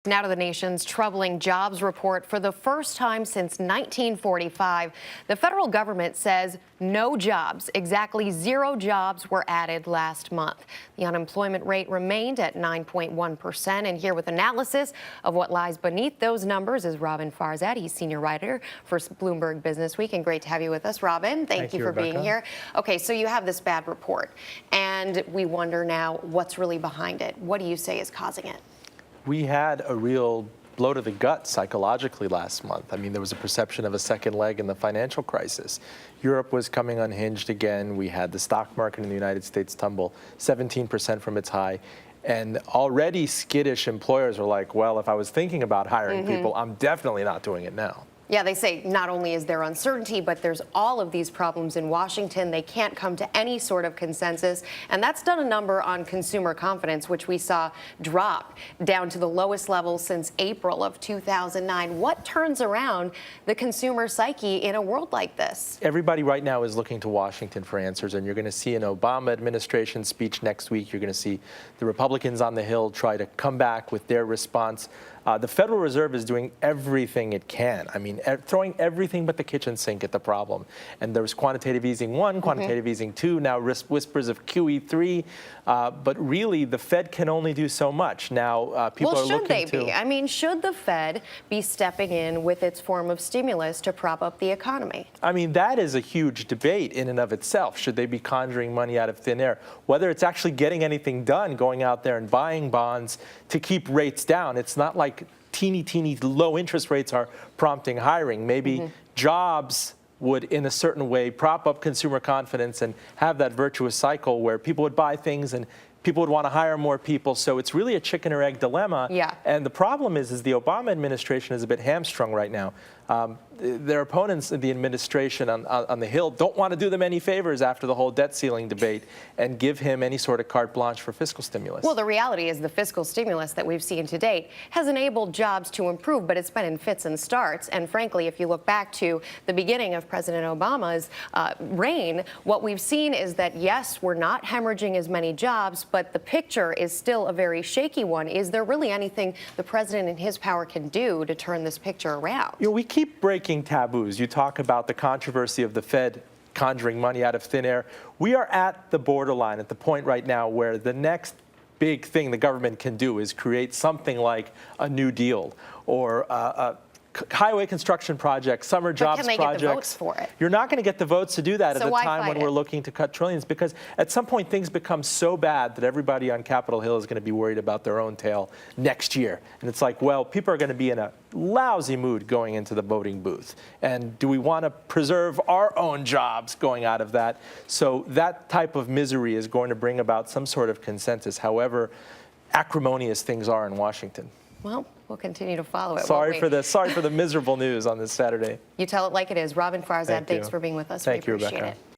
Now to the nation's troubling jobs report. For the first time since 1945, the federal government says no jobs, exactly 0 jobs, were added last month. The unemployment rate remained at 9.1%. And here with analysis of what lies beneath those numbers is Roben Farzad. He's senior writer for Bloomberg Businessweek. And great to have you with us, Roben. Thank you for Rebecca. being here. Okay, so you have this bad report, and we wonder now what's really behind it. What do you say is causing it? We had a real blow to the gut psychologically last month. I mean, there was a perception of a second leg in the financial crisis. Europe was coming unhinged again. We had the stock market in the United States tumble 17% from its high. And already skittish employers were like, well, if I was thinking about hiring people, I'm definitely not doing it now. Yeah, they say not only is there uncertainty, but there's all of these problems in Washington. They can't come to any sort of consensus. And that's done a number on consumer confidence, which we saw drop down to the lowest level since April of 2009. What turns around the consumer psyche in a world like this? Everybody right now is looking to Washington for answers, and you're going to see an Obama administration speech next week. You're going to see the Republicans on the Hill try to come back with their response. The Federal Reserve is doing everything it can. I mean, throwing everything but the kitchen sink at the problem. And there was quantitative easing 1, quantitative easing 2, now whispers of QE 3. But really, the Fed can only do so much. Now, people are looking to... Well, should they be? I mean, should the Fed be stepping in with its form of stimulus to prop up the economy? I mean, that is a huge debate in and of itself. Should they be conjuring money out of thin air? Whether it's actually getting anything done, going out there and buying bonds to keep rates down. It's not like teeny low interest rates are prompting hiring. Maybe jobs would, in a certain way, prop up consumer confidence and have that virtuous cycle where people would buy things and people would want to hire more people. So it's really a chicken or egg dilemma. Yeah. And the problem is the Obama administration is a bit hamstrung right now. Their opponents in the administration on the Hill don't want to do them any favors after the whole debt ceiling debate and give him any sort of carte blanche for fiscal stimulus. Well, the reality is the fiscal stimulus that we've seen to date has enabled jobs to improve, but it's been in fits and starts. And frankly, if you look back to the beginning of President Obama's reign, what we've seen is that, yes, we're not hemorrhaging as many jobs, but the picture is still a very shaky one. Is there really anything the president in his power can do to turn this picture around? You know, we keep breaking taboos. You talk about the controversy of the Fed conjuring money out of thin air. We are at the borderline, at the point right now where the next big thing the government can do is create something like a New Deal or a highway construction project, summer jobs projects. But can they get the votes for it? You're not going to get the votes to do that at a time when we're looking to cut trillions, because at some point things become so bad that everybody on Capitol Hill is going to be worried about their own tail next year. And it's like, well, people are going to be in a lousy mood going into the voting booth. And do we want to preserve our own jobs going out of that? So that type of misery is going to bring about some sort of consensus, however acrimonious things are in Washington. Well, we'll continue to follow it. Sorry for the miserable news on this Saturday. You tell it like it is. Roben Farzad, thanks for being with us. Thank you, We appreciate Rebecca. it.